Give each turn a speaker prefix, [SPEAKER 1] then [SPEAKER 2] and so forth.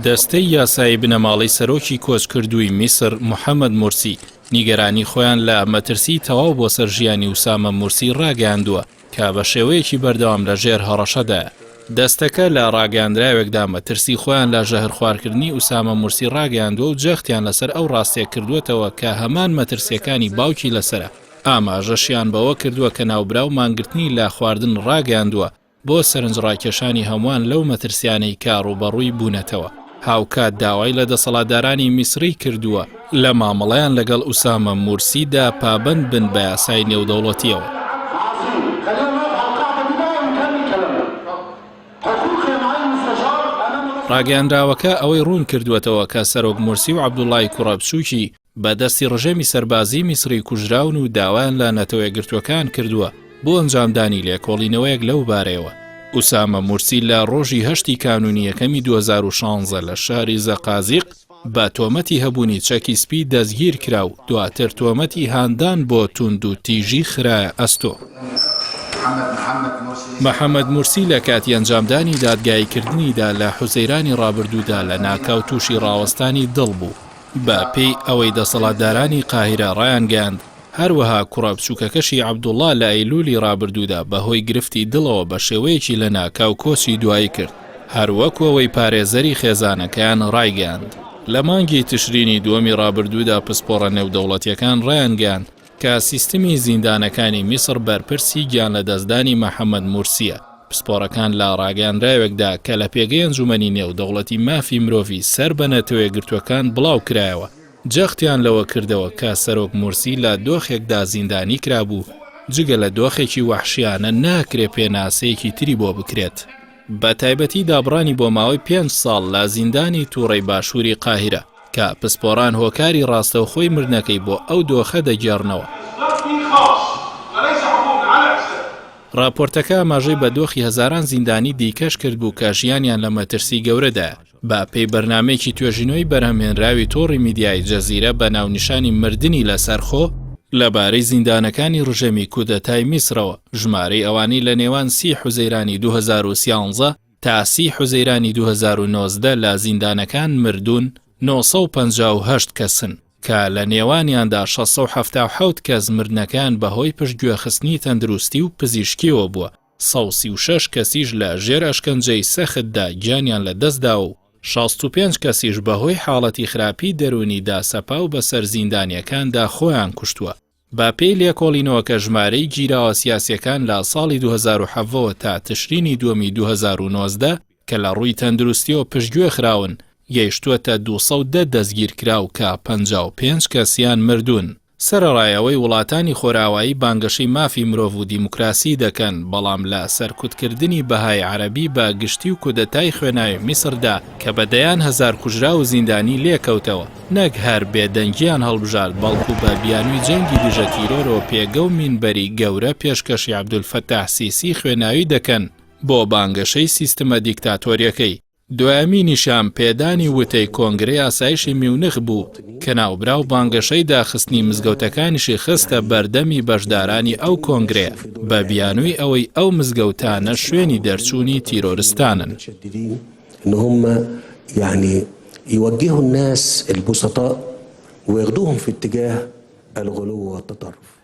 [SPEAKER 1] دەستەی یاسایی بنەماڵی سەرۆکی کۆچکردووی میسر محەممەد مورسی نیگەرانی خۆیان لە مەترسی تەواو بۆ سەر ژیانی وسامە مورسی ڕاگەاندووە کە بە شێوەیەکی بەردەوام لە ژێر هەڕەشەدایە. دەستەکە لە ڕاگەاندراوێکدا مەترسی خۆیان لە ژەهر خواردکردنی وسامە مورسی ڕاگەاندووە و جەختیان لەسەر ئەو ڕاستیە کردوێتەوە کە هەمان مەترسیەکانی باوکی لەسرە. ئاماژەشیان بەوە کردووە کە ناوبراو مانگرتنی لا خواردن ڕاگەاندووە بۆ سەرنجڕاکێشانی هەمووان لەو مەترسیانەی کاڕوبەڕووی بوونەتەوە. هاوکات داوای لە دەسەڵاتدارانی میسری کردووە لە مامەڵەیان لەگەڵ وسامە مورسیدا پابەند بن بە یاسای نێودەوڵەتیەوە. ڕاگەاندراوەکە ئەوەی ڕوون کردوێتەوە کە سەرۆک مورسی و عەبدوڵڵای کوڕە بچووکی بەدەستی ڕژێمی سەربازی میسری کوژراون و داوایان لە نەتەوەیەگرتوەکان کردووە بۆ ئەنجامدانی لێکۆڵینەوەیەک لەو بارەیەوە. وسامە مورسی لە ڕۆژی 8 کانونی یەکەمی 2016 لە شاری زەقازیق بە تۆمەتی هەبوونی چەکی سپی دەستگیر کرا و دواتر تۆمەتی هاندان بۆ توند و تیژی خرایە ئەستۆ. محەممەد مورسی لە کاتی ئەنجامدانی دادگاییکردنیدا لە حوزەیرانی ڕابردوودا لە ناکاو تووشی ڕاوەستانی دڵ بوو. بە پێی ئەوەی دەسەڵاتدارانی قاهیرە ڕایانگەاند هەروەها کوڕە بچووکەکەشی عەبدوڵڵا لە ئەیلولی ڕابردوودا بەهۆی گرفتی دڵەوە بە شێوەیەکی لە ناکاو کۆچی دوایی کرد. هەروەکەوەی پارێزەری خێزانەکەیان ڕایگەاند. لە مانگی تشرینی دووەمی ڕابردوودا پسپۆڕە نێودەوڵەتیەکان ڕایانگەاند کە سیستمی زیندانەکانی میسر بەرپرسی گیان لە دەستدانی محەممەد مورسیە. پسپۆڕەکان لە ڕاگەاندراوێکدا کە لە پێگەی ئەنجومەنی نێودەوڵەتی مافی مرۆڤی سەر بە نەتەوەیەگرتوەکان بڵاو کرایەوە. جەختیان لەوە کردەوە کە سەرۆک مورسی لە دۆخێکدا زیندانی کرابوو جگە لە دۆخێکی وەحشیانە ناکرێ پێناسەیەکی تری بۆ بکرێت. بە تایبەتی دابڕانی بۆ ماوەی 5 ساڵ لە زیندانی تووڕەی باشووری قاهیرە کە پسپۆڕان هۆکاری ڕاستەوخۆی مردنەکەی بۆ ئەو دۆخە دەگێڕنەوە. راپۆرتەکە ئاماژەی بە دۆخی هەزاران زیندانی دیکەش کرد بوو کە ژیانیان لە مەترسی گەورەدایە. بە پێی بەرنامەیەکی توێژینەوەی بەرهەمهێنراوی تۆڕی میدیای جەزیرە بە ناونیشانی مردنی لەسەرخۆ لەبارەی زیندانەکانی ڕژەمی کودەتای میسرەوە ژمارەی ئەوانی لە نێوان 30 حوزەیرانی 2013 تا 30 حوزەیرانی 2019 لە زیندانەکان مردوون 958 کەسن کە لە نێوانیاندا 677 کەس مردنەکان بەهۆی پشتگوێخستنی تەندروستی و پزیشکیەوە بووە. 136 کەسیش لە ژێر ئەشکەنجەی سەختدا گیانیان لە دەستدا و 65 کەسیش بەهۆی حاڵەتی خراپی دەرونیدا سەپا و بەسەر زیندانیەکاندا خۆیان کوشتووە. با پێی لێکۆڵینەوە کە ژمارەی گیراوە سیاسیەکان لە ساڵی 2007 تا تشرینی دووەمی 2019 کە لە ڕووی تەندروستیەوە پشتگوێ خراون گەیشتووەتە 210 دەستگیرکراو کە 55 کەسیان مردوون. سەرەڕایەوەی وڵاتانی خۆراوایی بانگەشەی مافی مرۆڤ و دیموکراسی دەکەن بەڵام لە سەرکوتکردنی بەهای عەرەبی بە گشتی و کودەتای خوێناوی میسردا کە بەدەیان هەزار کوژرا و زیندانی لێکەوتەوە نەک هەر بێدەنگیان هەڵبژارد بەڵکو بە بیانووی جەنگی دژە تیرۆرەوە پێگە و مینبەری گەورە پێشکەشی عەبدولفەتاح سیسی خوێناوی دەکەن بۆ بانگەشەی سیستەمە دیکتاتۆریەکەی. دوایەمینیشان پێدانی وتەی کۆنگرەی ئاسایشی میونخ بوو کە ناوبراو بانگەشەی داخستنی مزگەوتەکانیشی خستە بەردەمی بەشدارانی ئەو کۆنگرەیە بە بیانووی ئەوەی ئەو مزگەوتانە شوێنی دەرچوونی تیرۆریستانن.
[SPEAKER 2] هم يعني يوجهوا الناس البسطاء وياخدوهم في اتجاه الغلو والتطرف.